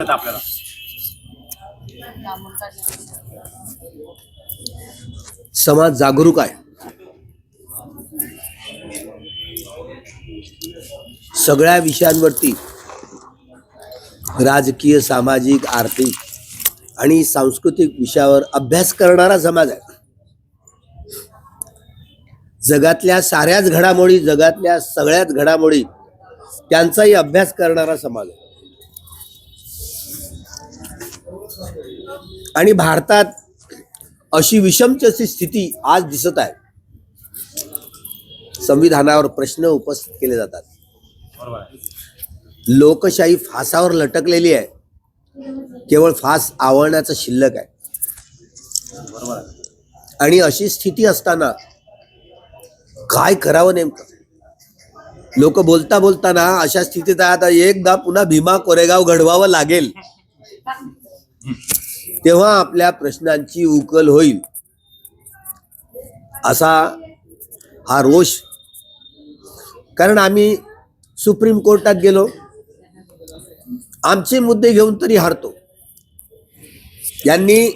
आपल्याला समाज जागरूक आहे. सगळ्या विषयांवरती राजकीय, सामाजिक, आर्थिक आणि सांस्कृतिक विषयावर अभ्यास करणारा समाज आहे. जगातल्या साऱ्याच घडामोडी, जगातल्या सगळ्याच घडामोडी त्यांचाही अभ्यास करणारा समाज आहे. आणि भारतात अशी विषमची स्थिती आज दिसत आहे. संविधानावर प्रश्न उपस्थित केले जातात. लोकशाही फासावर लटकलेली आहे. केवळ फास आवळण्याचं शिल्लक आहे. आणि अशी स्थिती असताना काय करावं नेमकं? लोक बोलता बोलताना अशा स्थितीत आता एकदा पुन्हा भीमा कोरेगाव घडवावं लागेल, तेव्हा आपल्या प्रश्नांची उकल होईल, असा हा रोष. कारण आम्ही सुप्रीम कोर्टात गेलो, आमचे मुद्दे घेऊन तरी हारतो. यांनी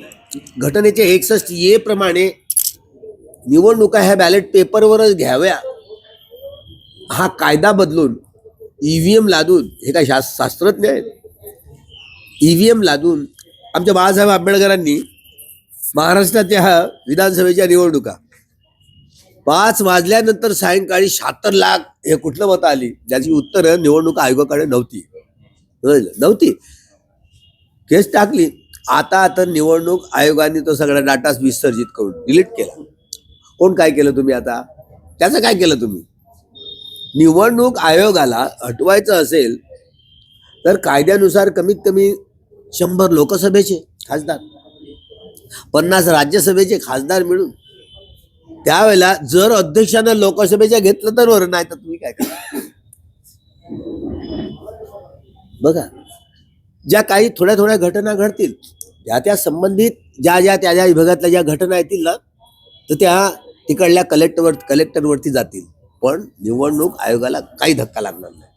घटनेचे 61A प्रमाणे निवडणुका ह्या बॅलेट पेपरवरच घ्याव्या, हा कायदा बदलून EVM लादून, हे काय शास्त्रज्ञ आहेत, EVM लादून आमच्या बाळासाहेब आंबेडकरांनी महाराष्ट्राच्या विधानसभेच्या निवडणुका 5 वाजल्यानंतर सायंकाळी 76 लाख हे कुठलं मतं आली, ज्याची उत्तरं निवडणूक आयोगाकडे नव्हती. केस टाकली. आता तर निवडणूक आयोगाने तो सगळा डाटा विसर्जित करून डिलीट केला. कोण काय केलं तुम्ही? आता त्याचं काय केलं तुम्ही? निवडणूक आयोगाला हटवायचं असेल तर कायद्यानुसार कमीत कमी 100 लोकसभेचे खासदार, 50 राज्यसभेचे खासदार मिळून, त्यावेळेला जर अध्यक्षानं लोकसभेच्या घेतलं तर बरं, नाही तर तुम्ही काय करा. बघा, ज्या काही थोड्या थोड्या घटना घडतील, त्या संबंधित ज्या त्या विभागातल्या ज्या घटना येतील ना, तर त्या तिकडल्या कलेक्टरवरती जातील. पण निवडणूक आयोगाला काही धक्का लागणार नाही.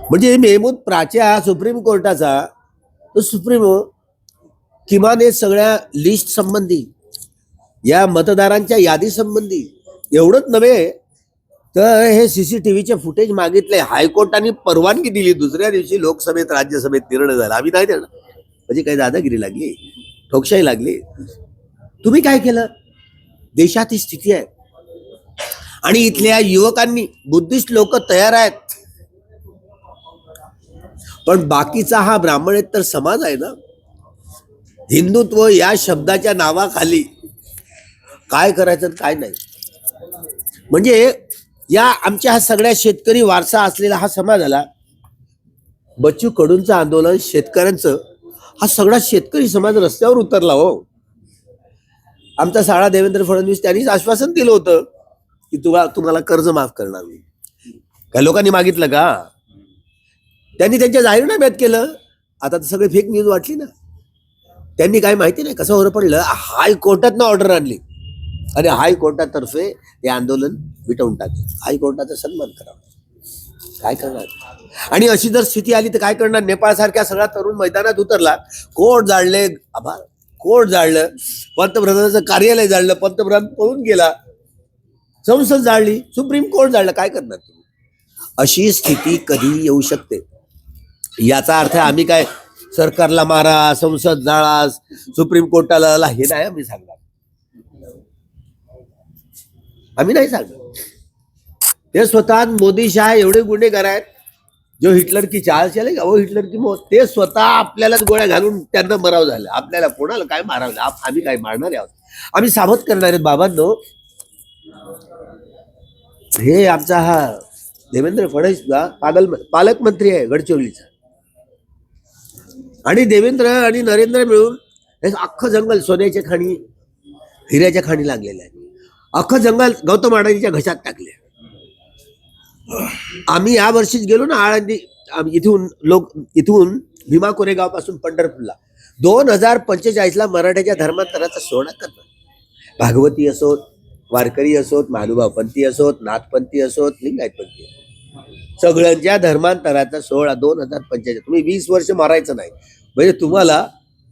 म्हणजे मेहमूद प्राच्या सुप्रीम कोर्टाचा तो सुप्रीमो किमान हे सगळ्या लिस्ट संबंधी, या मतदारांच्या यादी संबंधी, एवढंच नव्हे तर हे CCTVचे फुटेज मागितले. हायकोर्टाने परवानगी दिली. दुसऱ्या दिवशी लोकसभेत राज्यसभेत निर्णय झाला, आम्ही नाही देणार. म्हणजे काही दादागिरी लागली, ठोकशाही लागली. तुम्ही काय केलं? देशात ही स्थिती आहे. आणि इथल्या युवकांनी, बुद्धिस्ट लोक तयार आहेत, पण बाकीचा हा ब्राह्मणेतर समाज आहे ना, हिंदुत्व या शब्दाच्या नावाखाली काय करायचं काय नाही. म्हणजे या आमच्या हा सगळ्या शेतकरी वारसा असलेला हा समाज आला. बच्चू कडूंचं आंदोलन, शेतकऱ्यांचं, हा सगळा शेतकरी समाज रस्त्यावर उतरला. हो, आमचा साळा देवेंद्र फडणवीस त्यांनीच आश्वासन दिलं होतं की तुम्हाला कर्ज माफ करणार मी. काय लोकांनी मागितलं का? त्यांनी त्यांच्या जाहीरनाम्यात केलं. आता तर सगळे फेक न्यूज वाटली ना. त्यांनी काय माहिती नाही कसं पडलं, हायकोर्टातनं ऑर्डर आणली आणि हायकोर्टातर्फे ते आंदोलन मिटवून टाकलं. हायकोर्टाचा सन्मान करावा. काय करणार? आणि अशी जर स्थिती आली तर काय करणार? नेपाळ सारख्या सगळा तरुण मैदानात उतरला, कोर्ट जाळले, कोर्ट जाळलं, पंतप्रधानाचं कार्यालय जाळलं, पंतप्रधान पळून गेला, संसद जाळली, सुप्रीम कोर्ट जाळलं. काय करणार तुम्ही? अशी स्थिती कधी येऊ शकते. याचा अर्थ आम्ही काय सरकारला मारा, संसद जाळा, सुप्रीम कोर्टाला, हे नाही आम्ही सांगणार. आम्ही नाही सांगणार. ते स्वतः मोदी शाह एवढे गुन्हेगार आहेत, जो हिटलर की चाल चले वो हिटलर की मौत, ते स्वतः आपल्यालाच गोळ्या घालून त्यांना मराव झालं. आपल्याला कोणाला काय मारावं? आम्ही काय मारणार आहोत? आम्ही सावध करणार आहेत बाबांनो. हे आमचा हा देवेंद्र फडणवीस पालकमंत्री आहे गडचिरोलीचा, आणि देवेंद्र आणि नरेंद्र मिळून हे अख्खं जंगल सोन्याच्या खाणी, हिऱ्याच्या खाणी लागलेलं आहे. अख्खं जंगल गौतम अडाणीच्या घशात टाकले. आम्ही या वर्षीच गेलो ना आळंदी, इथून भीमा कोरेगाव पासून पंढरपूरला 2045ला मराठ्याच्या धर्मांतराचा सोहळा करणार. भागवती असोत, वारकरी असोत, महानुभावपंथी असोत, नाथपंथी असोत, लिंगायतपंथी, सगळ्यांच्या धर्मांतराचा सोहळा 2045. तुम्ही 20 वर्ष मारायचं नाही, म्हणजे तुम्हाला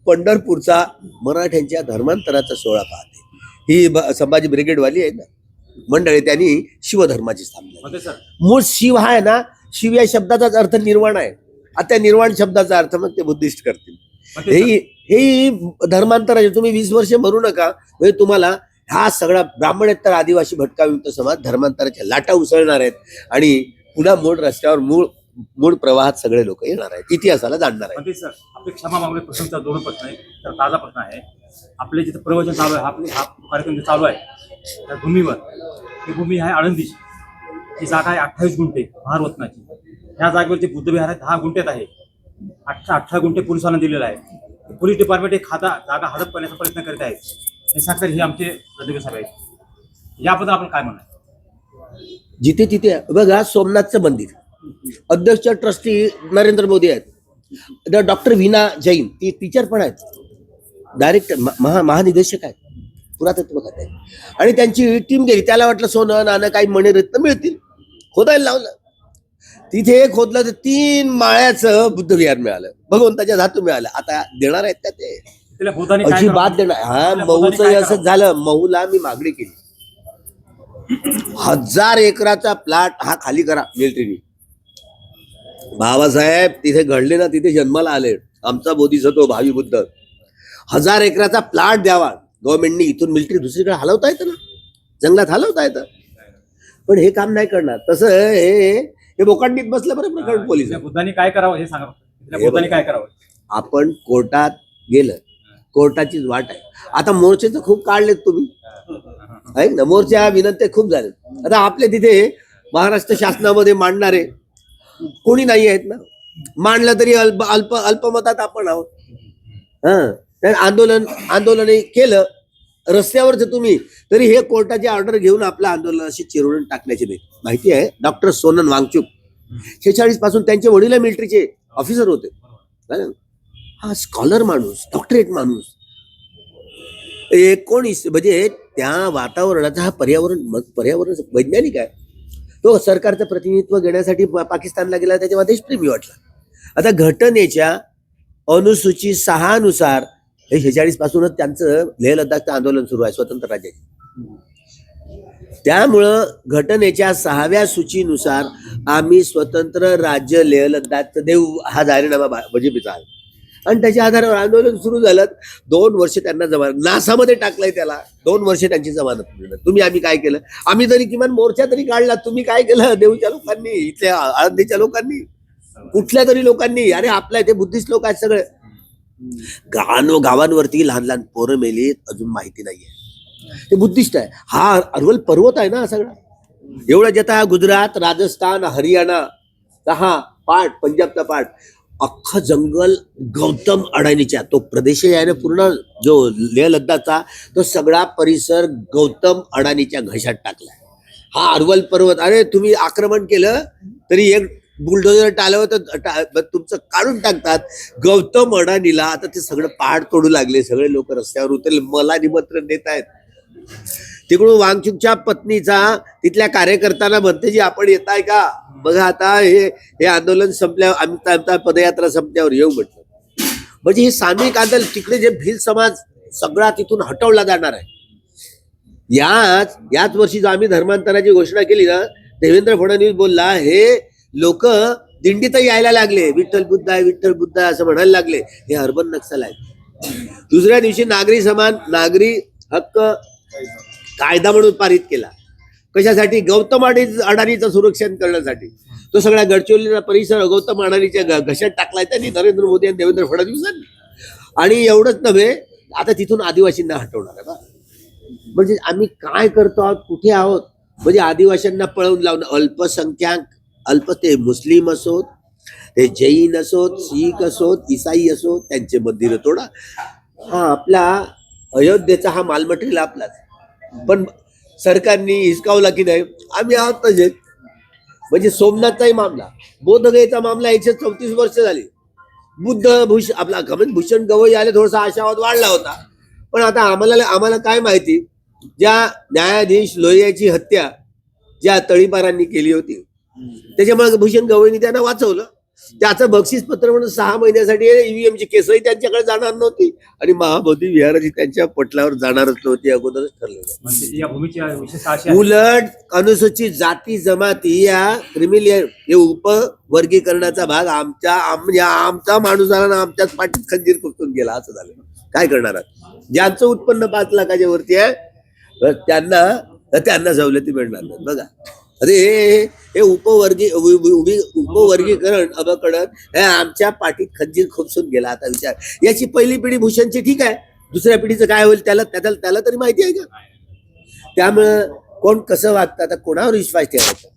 पंढरपूरचा मराठ्यांच्या धर्मांतराचा सोहळा पाहते. ही संभाजी ब्रिगेडवाली आहे ना मंडळी, त्यांनी शिवधर्माची स्थापना. मूळ शिव हा आहे ना, शिव या शब्दाचाच अर्थ निर्वाण आहे. आता त्या निर्वाण शब्दाचा अर्थ मग ते बुद्धिस्ट करतील. हे धर्मांतर आहे. तुम्ही 20 वर्ष मरू नका, म्हणजे तुम्हाला हा सगळा ब्राह्मणेतर आदिवासी भटकायुक्त समाज धर्मांतराच्या लाटा उसळणार आहेत आणि पुन्हा मूळ रस्त्यावर मूळ प्रवाहात सगळे लोक येणार आहेत, इतिहासाला जाणणार आहेत. सर, आपली क्षमा मागणे प्रश्नचा 2 प्रश्न आहे. तर ताजा प्रश्न आहे, आपले जिथे प्रवचन चालू आहे, हा कार्यक्रम जे चालू आहे त्या भूमीवर, ही भूमी आहे आळंदीची. ही जागा आहे 28 गुंठे भारवतनाची. ह्या जागेवर जे बुद्धविहार आहे 10 गुंठेत आहे. 18 गुंठे पोलिसांना दिलेला आहे. पोलीस डिपार्टमेंट एक जागा हडप करण्याचा प्रयत्न करीत आहे. हे साक्षर हे आमचे रदवे साहेब आहेत. याबद्दल आपण काय म्हणणार? जिथे तिथे बघा, सोमनाथचं मंदिर, अध्यक्ष ट्रस्टी नरेंद्र मोदी आहेत, डॉक्टर वीना जैन ती टीचर पण आहेत, डायरेक्टर महानिदेशक आहेत, पुरातत्व खाते, आणि त्यांची टीम गेली. त्याला वाटलं सोनं नाणं काही मणिरत्न मिळतील, खोदायला लावलं. तिथे खोदलं तर 3 माळ्याचं बुद्धविहार मिळालं, भगवंताच्या धातू मिळालं. आता देणार आहेत का ते? अजिबात देणार. हा, महूचं असंच झालं. महूला मी मागणी केली, 1000 एकराचा प्लॉट हा खाली करा मिलिटरीने. बाबासाहेब तिथे घडले ना, तिथे जन्माला आले आमचा बोधिसत्व भावी बुद्ध. 1000 एकराचा प्लॉट द्यावा गव्हर्नमेंटनी. इथून मिलिटरी दुसरीकडे हलवता येतं ना, जंगलात हलवता येतं, पण हे काम नाही करणार. तसं हे बोकांडीत बसलं बरं प्रकरण पोलीस. बुद्धांनी काय करावं हे सांगा. बुद्धांनी काय करावं? आपण कोर्टात गेलं, कोर्टाचीच वाट आहे. आता मोर्चेचं खूप काढलेत तुम्ही, आहे ना, मोर्चा विनंती खूप झाले. आता आपल्या तिथे महाराष्ट्र शासनामध्ये मांडणारे कोणी नाही आहेत ना, मांडलं तरी अल्पमतात आपण आहोत. हा, आंदोलन केलं रस्त्यावरच तुम्ही, तरी हे कोर्टाची ऑर्डर घेऊन आपलं आंदोलन अशी चिरडून टाकण्याची नाही. माहिती आहे, डॉक्टर सोनन वांगचुक 46 पासून त्यांचे वडील मिलिटरीचे ऑफिसर होते. हा स्कॉलर माणूस, डॉक्टरेट माणूस, 19 म्हणजे त्या वातावरणाचा हा पर्यावरण वैज्ञानिक आहे. तो सरकारचं प्रतिनिधित्व घेण्यासाठी पाकिस्तानला गेला, त्याच्या देशप्रेमी वाटला. आता घटनेच्या अनुसूची 6 नुसार 46 पासूनच त्यांचं लेह लडाखचं आंदोलन सुरू आहे स्वतंत्र राज्याचे. त्यामुळं घटनेच्या 6व्या सूचीनुसार आम्ही स्वतंत्र राज्य लेह लडाखचं देऊ हा जाहीरनामा भाजपचा आहे, आणि त्याच्या आधारावर आंदोलन सुरू झालं. 2 वर्ष त्यांना जमानत, नासामध्ये टाकलंय त्याला. 2 वर्ष त्यांची जमानत मिळणार. तुम्ही आम्ही काय केलं? आम्ही तरी किमान मोर्चा तरी काढला. तुम्ही काय केलं? देऊच्या लोकांनी, इथल्या आळंदीच्या लोकांनी, कुठल्या तरी लोकांनी. अरे आपल्या इथे बुद्धिस्ट लोक आहेत सगळे. गावांवरती लहान लहान पोरं मेली, अजून माहिती नाहीये. ते बुद्धिस्ट आहे. हा अरवल पर्वत आहे ना सगळा, एवढा जेता गुजरात, राजस्थान, हरियाणा हा पार्ट, पंजाबचा पार्ट, अख्खा जंगल गौतम अडाणीच्या, तो प्रदेश आहे ना पूर्ण जो लेह लडाखचा, तो सगळा परिसर गौतम अडाणीच्या घशात टाकलाय. हा अरवल पर्वत. अरे तुम्ही आक्रमण केलं तरी एक बुलडोजर टाळलं तर तुमचं काढून टाकतात. गौतम अडाणीला आता ते सगळं पहाड तोडू लागले, सगळे लोक रस्त्यावर उतरले, मला निमंत्रण देत आहेत. तिकडून वांगचुकच्या पत्नीचा तिथल्या कार्यकर्त्यांना म्हणते जी आपण येताय का बघा. आता हे आंदोलन संपल्यावर, आम्ही पदयात्रा संपल्यावर येऊ म्हटलं. म्हणजे हे सामूहिक आंदोलन, तिकडे जे भिल समाज सगळा तिथून हटवला जाणार आहे. याच वर्षी जो आम्ही धर्मांतराची घोषणा केली ना, देवेंद्र फडणवीस बोलला, हे लोक दिंडीतही यायला लागले, विठ्ठल बुद्ध आहे, विठ्ठल बुद्ध आहे असं म्हणायला लागले. हे अर्बन नक्सल आहे. दुसऱ्या दिवशी नागरी हक्क कायदा म्हणून पारित केला. कशासाठी? गौतम अडाणीचं सुरक्षण करण्यासाठी. तो सगळ्या गडचिरोलीचा परिसर गौतम अडाणीच्या घशात टाकलाय त्यांनी, नरेंद्र मोदी आणि देवेंद्र फडणवीसांनी. आणि एवढंच नव्हे, आता तिथून आदिवासींना हटवणार आहे बा. म्हणजे आम्ही काय करतो आहोत, कुठे आहोत? म्हणजे आदिवासींना पळवून लावणं. ते मुस्लिम असोत, ते जैन असोत, शीख असोत, इसाई असोत, त्यांचे मंदिरं तोडा. हा आपला अयोध्येचा हा मालमटेरियल आपलाच, पण सरकारने हिसकावला की नाही, आम्ही आहोत तसे. म्हणजे सोमनाथचाही मामला, बोधगयेचा मामला 134 वर्ष झाली. आपला भूषण गवई आले, थोडासा आशावाद वाढला होता. पण आता आम्हाला काय माहिती, ज्या न्यायाधीश लोहियाची हत्या ज्या तळीपारांनी केली होती, त्याच्यामुळे भूषण गवईंनी त्यांना वाचवलं. त्याचं बक्षीस पत्र म्हणून 6 महिन्यासाठी ईव्हीएमची केसही त्यांच्याकडे जाणार नव्हती आणि महाबोधी विहाराची त्यांच्या पटलावर जाणारच नव्हती, अगोदरच ठरलेलं. म्हणजे या भूमीची विशेषता अशी आहे उलट अनुसूचित जाती जमाती या क्रिमिलियर हे उपवर्गीकरणाचा भाग आमचा माणूस आला ना, आमच्याच पाठीत खंजीर खुपसून गेला, असं झालं. काय करणार आहात? ज्यांचं उत्पन्न 5 लाखाच्या वरती आहे त्यांना सवलती मिळणार नाही. बघा, अरे हे उपवर्गीकरण अबकडन हे आमच्या पाठीत खंजीर खुपसून गेला. आता विचार, याची पहिली पिढी भूषणची ठीक आहे, दुसऱ्या पिढीचं काय होईल त्याला तरी माहिती आहे का? त्यामुळं कोण कसं वागतं, आता कोणावर विश्वास ठेवायचा?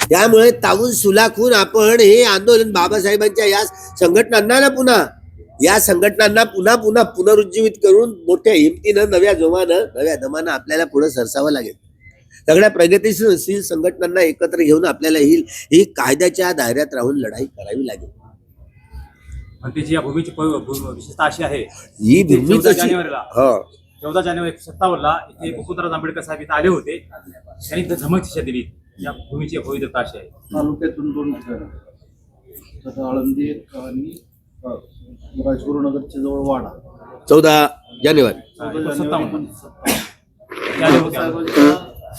त्यामुळे तावून सुलाखून आपण हे आंदोलन बाबासाहेबांच्या या संघटनांना पुन्हा पुनरुज्जीवित करून मोठ्या हिमतीनं नव्या दमानं आपल्याला पुढे सरसावं लागेल. सगळ्या प्रगतीशील संघटनांना एकत्र घेऊन आपल्याला ही कायद्याच्या दायऱ्यात राहून लढाई करावी लागेल. त्याची या भूमीची विशेषता अशी आहे, ही भूमी 14 जानेवारी 57 इथे मुकुंदराज आंबेडकर साहेब इथे आले होते. त्यांनी झमक दिशा दिली. या भूमीची भविष्यता अशी आहे. तालुक्यातून 2 ठिकाणं, आळंदी आणि राजगुरुनगरच्या जवळ वाडा. 14 जानेवारी 57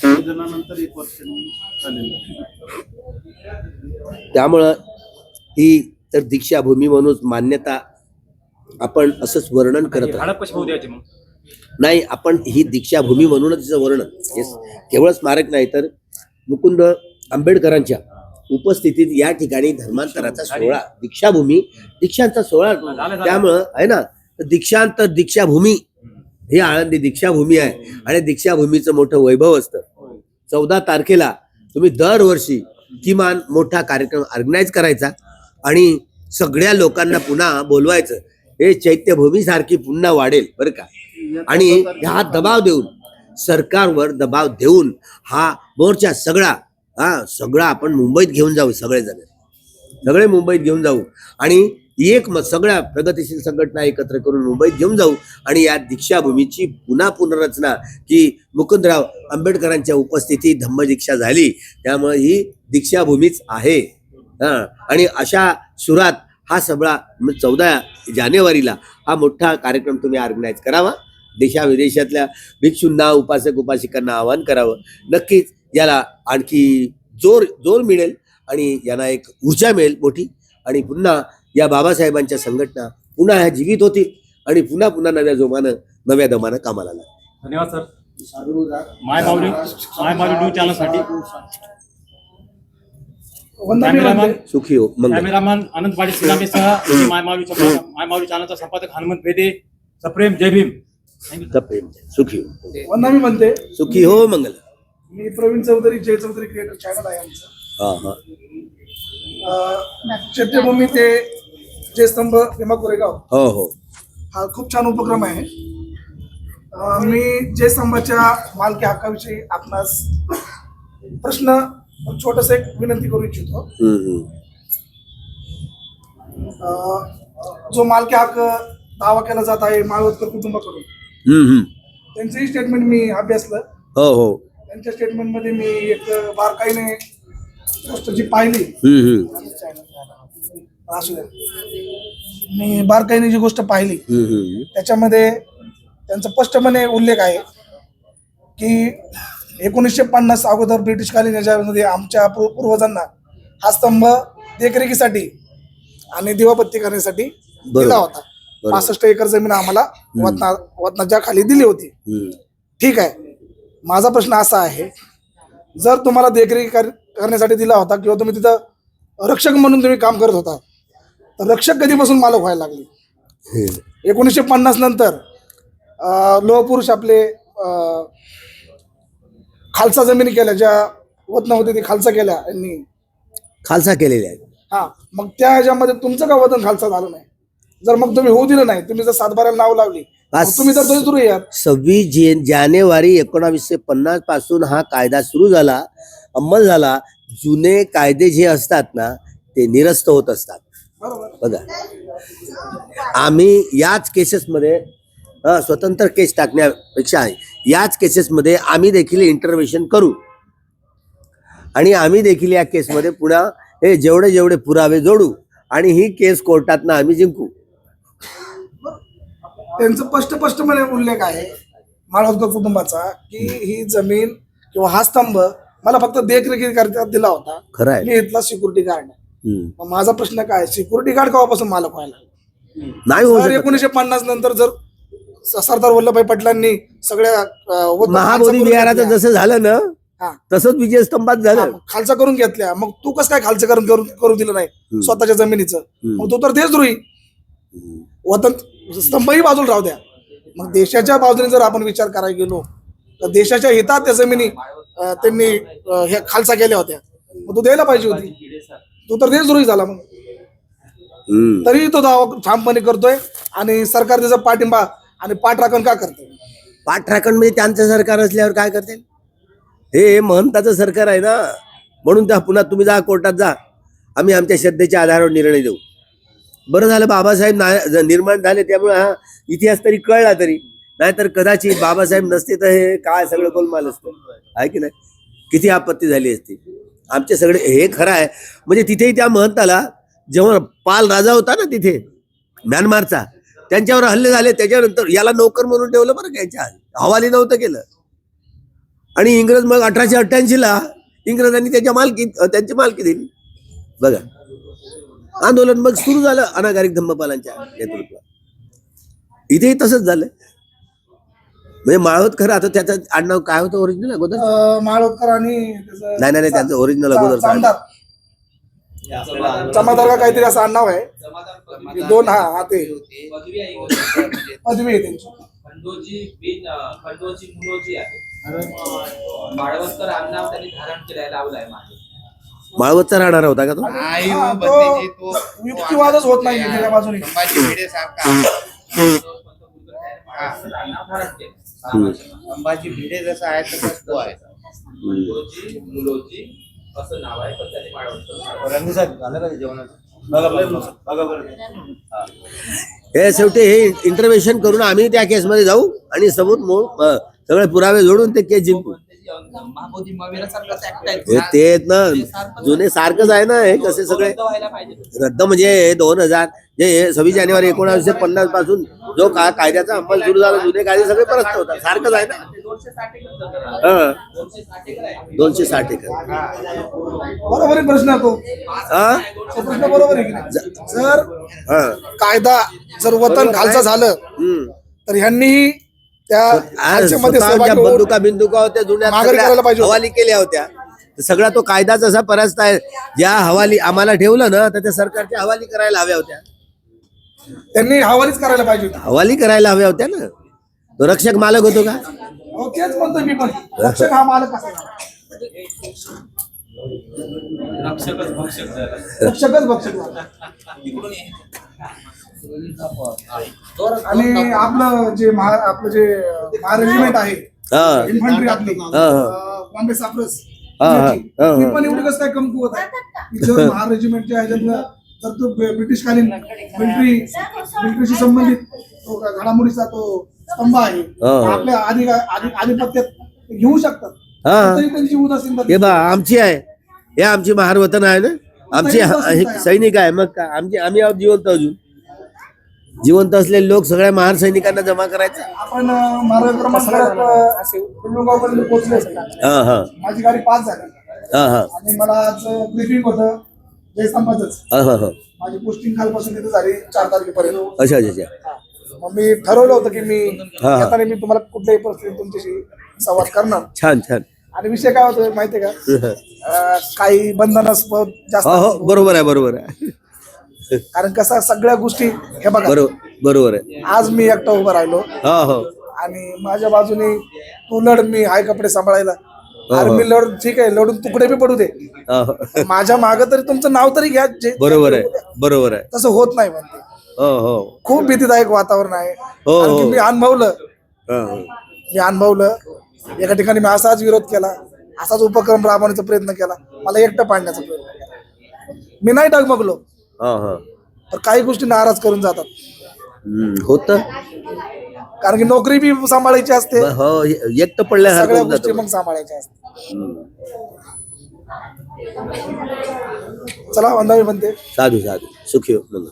निधनानंतर 1 वर्षांनी झालेलं. त्यामुळं ही तर दीक्षाभूमी म्हणून मान्यता आपण असंच वर्णन करत आहोत. हडप कशी होऊ द्यायची मग? नाही, आपण ही दीक्षाभूमी म्हणूनच तिचं वर्णन, हे केवळ स्मारक नाही तर मुकुंद आंबेडकरांच्या उपस्थितीत या ठिकाणी धर्मांतराचा सोहळा, दीक्षांचा सोहळा. त्यामुळं आहे ना, दीक्षांत दीक्षाभूमी ही आळंदी दीक्षाभूमी आहे आणि दीक्षाभूमीचं मोठं वैभव असतं. 14 तारखेला तुम्ही दरवर्षी किमान मोठा कार्यक्रम ऑर्गनाईज करायचा आणि सगळ्या लोकांना पुन्हा बोलवायचं. हे चैत्यभूमी सारखी पुन्हा वाढेल बरं का. आणि हा दबाव देऊन, सरकारवर दबाव देऊन हा मोर्चा सगळा आपण मुंबईत घेऊन जाऊ. सगळे मुंबईत घेऊन जाऊ आणि सगळ्या प्रगतीशील संघटना एकत्र करून मुंबईत घेऊन जाऊ आणि या दीक्षाभूमीची पुनर्रचना की मुकुंदराव आंबेडकरांच्या उपस्थितीत धम्मदीक्षा झाली, त्यामुळे ही दीक्षाभूमीच आहे. आणि अशा सुरात हा सगळा 14 जानेवारीला हा मोठा कार्यक्रम तुम्ही ऑर्गनाईज करावा. देशाविदेशातल्या भिक्षूंना, उपासक उपासिकांना आवाहन करावं. नक्कीच याला आणखी जोर मिळेल आणि यांना एक ऊर्जा मिळेल मोठी आणि पुन्हा या बाबासाहेबांच्या संघटना पुन्हा ह्या जीवित होतील आणि पुन्हा नव्या दमानं कामाला लागतील. धन्यवाद सर. माय माऊली न्यूज चॅनलसाठी सुखी हो. कॅमेरामॅन आनंद पाटील सिलामेसह माय माऊली चॅनलचा संपादक हनुमंत भेदे. सप्रेम जय भीम. सुखी हो. वंदना म्हणते, सुखी हो. मंगल. मी प्रवीण चौधरी, जय चौधरी क्रिएटर चॅनल आहे आमचं. चैत्यभूमी ते जयस्तंभ भीमा कोरेगाव हो. हा खूप छान उपक्रम आहे. मी जयस्तंभाच्या मालकी हक्काविषयी आपणास प्रश्न छोटस एक विनंती करू इच्छितो. जो मालकी हक्क दावा केला जात आहे माळवदकर कुटुंबाकडून, त्यांचंही स्टेटमेंट मी अभ्यासलं. हो. त्यांच्या स्टेटमेंट मध्ये मी एक बारकाईने गोष्ट जी पाहिली, असू द्या, मी बारकाईने जी गोष्ट पाहिली त्याच्यामध्ये त्यांचा स्पष्टपणे उल्लेख आहे की 1950 अगोदर ब्रिटिशकालीन याच्यामध्ये आमच्या पूर्वजांना हा स्तंभ देखरेखीसाठी आणि दिवाबत्ती करण्यासाठी दिला होता. 65 एकर जमीन आम्हाला वतनाच्या खाली दिली होती. ठीक आहे. माझा प्रश्न असा आहे, जर तुम्हाला देखरेख करण्यासाठी दिला होता किंवा तुम्ही तिथं रक्षक म्हणून तुम्ही काम करत होता, तर रक्षक कधीपासून मालक व्हायला लागले? 1950 नंतर लोहपुरुष आपले खालसा जमिनी केल्या, ज्या वतन होते ती खालसा केल्या, यांनी खालसा केलेल्या आहेत. हा, मग त्या ह्याच्यामध्ये तुमचं का वतन खालसा झालं नाही? जर मग तुम्ही होऊ दिलं नाही, तुम्ही जर 7/12 नाव लावली, तुम्ही तर सुरू यार. 26 जानेवारी 1950 पासून हा कायदा सुरू झाला, अंमल झाला. जुने कायदे जे असतात ना ते निरस्त होत असतात. बघा, आम्ही याच केसेसमध्ये स्वतंत्र केस टाकण्यापेक्षा याच केसेसमध्ये आम्ही देखील इंटरव्हेन्शन करू आणि आम्ही देखील या केसमध्ये पुन्हा हे जेवढे जेवढे पुरावे जोडू आणि ही केस कोर्टातनं आम्ही जिंकू. त्यांचं स्पष्टपणे उल्लेख आहे माळवकर कुटुंबाचा की ही जमीन किंवा हा स्तंभ मला फक्त देखरेखीकरता दिला होता. खरं आहे. मी इथला सिक्युरिटी गार्ड. मग माझा प्रश्न काय, सिक्युरिटी गार्ड केव्हापासून मालक व्हायला? नाही होऊ तर शकत. 1950 नंतर जर सरदार वल्लभभाई पटेलांनी सगळ्या महाबोधी विहाराचं जसं झालं ना हा. तसंच विजयस्तंभात झालं. खालचा करून घेतल्या, मग तू कसं काय खालचं करू दिलं नाही स्वतःच्या जमिनीचं? मग तू तर देशद्रोही. वतन स्तंभही बाजूला राहू द्या. मग देशाच्या बाजूने जर आपण विचार करायला गेलो तर देशाच्या हितात त्या जमिनी त्यांनी हे खालसा केल्या होत्या. मग तू द्यायला पाहिजे होती. तू तर देशद्रोही झाला. मग तरी तो दावा ठामपणे करतोय आणि सरकार त्याचा पाठिंबा आणि पाठराखण का करतोय? पाठराखण म्हणजे त्यांचं सरकार असल्यावर काय करते? हे महंताचं सरकार आहे ना, म्हणून त्या पुन्हा तुम्ही जा कोर्टात जा, आम्ही आमच्या श्रद्धेच्या आधारावर निर्णय देऊ. बरं झालं बाबासाहेब निर्माण झाले त्यामुळे हा इतिहास तरी कळला. तरी नाहीतर कदाचित बाबासाहेब नसते तर हे काय सगळं गोलमाल असतं, आहे की नाही? किती आपत्ती झाली असती. आमचे सगळे हे खरं आहे. म्हणजे तिथेही त्या महंताला जेव्हा पाल राजा होता ना तिथे म्यानमारचा, त्यांच्यावर हल्ले झाले. त्याच्यानंतर याला नोकर म्हणून ठेवलं बरं का, याच्या हवाली नव्हतं केलं. आणि इंग्रज मग 1888 इंग्रजांनी त्यांची मालकी दिली. बघा आंदोलन मग सुरू झालं अनागारिक धम्मपालांच्या नेतृत्वात. इथेही तसंच झालं. म्हणजे माळवतकर आता त्याचं आडनाव काय होतं ओरिजिनल अगोदर? माळवकर आणि नाही त्यांचं ओरिजिनल अगोदर जमादार का काहीतरी असं आडनाव आहे. दोन हा ते पदवी आहे त्यांची. खंडोजी मुनोजी आहे. माळवतकर आडनाव त्यांनी धारण केलेला लावलाय मागे. माळवतचा राहणार होता का तो? युक्तिवादच होत नाही त्याच्या बाजूने. संभाजी भिडे जसा आहे तसाच तो आहे. खंडोजी मुलोजी असं नाव आहे, पण त्याने हे शेवटी हे इंटरव्हेन्शन करून आम्ही त्या केसमध्ये जाऊ आणि सगळे पुरावे जोडून ते केस जिंकू. महाबोधी मवेरासारखाच ऍक्ट आहे. हे तेच ना, जुने सारखंच आहे ना. हे कसे सगळे व्हायला पाहिजे. रद्द म्हणजे 2000 जे 26 जानेवारी 1950 पासून जो कायद्याचा अंमल सुरू झाला, जुने कायदे सगळे परत होतात. सारखंच आहे ना. 260 एकर. बरोबर आहे प्रश्न तो. प्रश्न बरोबर आहे की नाही? जर कायदा जर वतन खालचं झालं तर ह्यांनी बंदुका होत्या जुन्या हवाली केल्या होत्या. सगळा तो कायदा जसा परास्त आहे. ज्या हवाली आम्हाला ठेवलं ना तर त्या सरकारच्या हवाली करायला हव्या होत्या. त्यांनी हवालीच करायला पाहिजे होती. हवाली करायला हव्या होत्या ना. तो रक्षक मालक होतो का? तेच म्हणतो मी पण. रक्षक हा मालक कसा झाला? रक्षकच भक्षक झाला. आणि आपलं जे रेजिमेंट आहे इन्फंट्री आपली बॉम्बे सायप्रस ती पण एवढी कसं काय कमकुवत आहे? जर महार रेजिमेंट जे आहे त्यातलं जर तो ब्रिटिशकालीन मिलिटरीशी संबंधित तो घडामोडीचा तो स्तंभ आहे, आपल्या आधिपत्यात घेऊ शकतात. तरी त्यांची उदासीनता हे बा आमची आहे. हे आमची महार वतन आहे ना, आमची सैनिक आहे. मग काय आम्ही आहोत जिवंत. अजून जिवंत असलेले लोक सगळ्या महार सैनिकांना जमा करायचं. आपण माझी गाडी 5 झाली आणि मला आज ब्रीफिंग होतं जयस्तंभाच. माझी पोस्टिंग कालपासून तिथे झाली 4 तारखेपर्यंत. अच्छा. मग मी ठरवलं होतं की मी येताना मी तुम्हाला कुठल्याही परिस्थितीत तुमच्याशी संवाद करणार. छान. आणि विषय काय होतो माहितीये का? काही बंधनास्पद जास्त. बरोबर आहे. कारण कसं सगळ्या गोष्टी हे बघा बरोबर आहे. आज मी एकटा उभा राहिलो आणि माझ्या बाजूने तू लढ, मी हाय कपडे सांभाळायला. अरे मी लढ, ठीक आहे, लढून तुकडे बी पडू दे, माझ्या माग तरी तुमचं नाव तरी घ्या. बरोबर आहे. तसं होत नाही म्हणते. खूप भीतीदायक वातावरण आहे. मी अनुभवलं. एका ठिकाणी मी असाच विरोध केला, असाच उपक्रम राबवण्याचा प्रयत्न केला, मला एकटं पाडण्याचा प्रयत्न केला. मी नाही डगमगलो. तर काही गोष्टी नाराज करून जातात. होत कारण की नोकरी बी सांभाळायची असते. एकटं पडल्या सगळ्या गोष्टी मग सांभाळायच्या असतात. चला वंदावे बनते. साधू साधू सुखी हो म्हणून.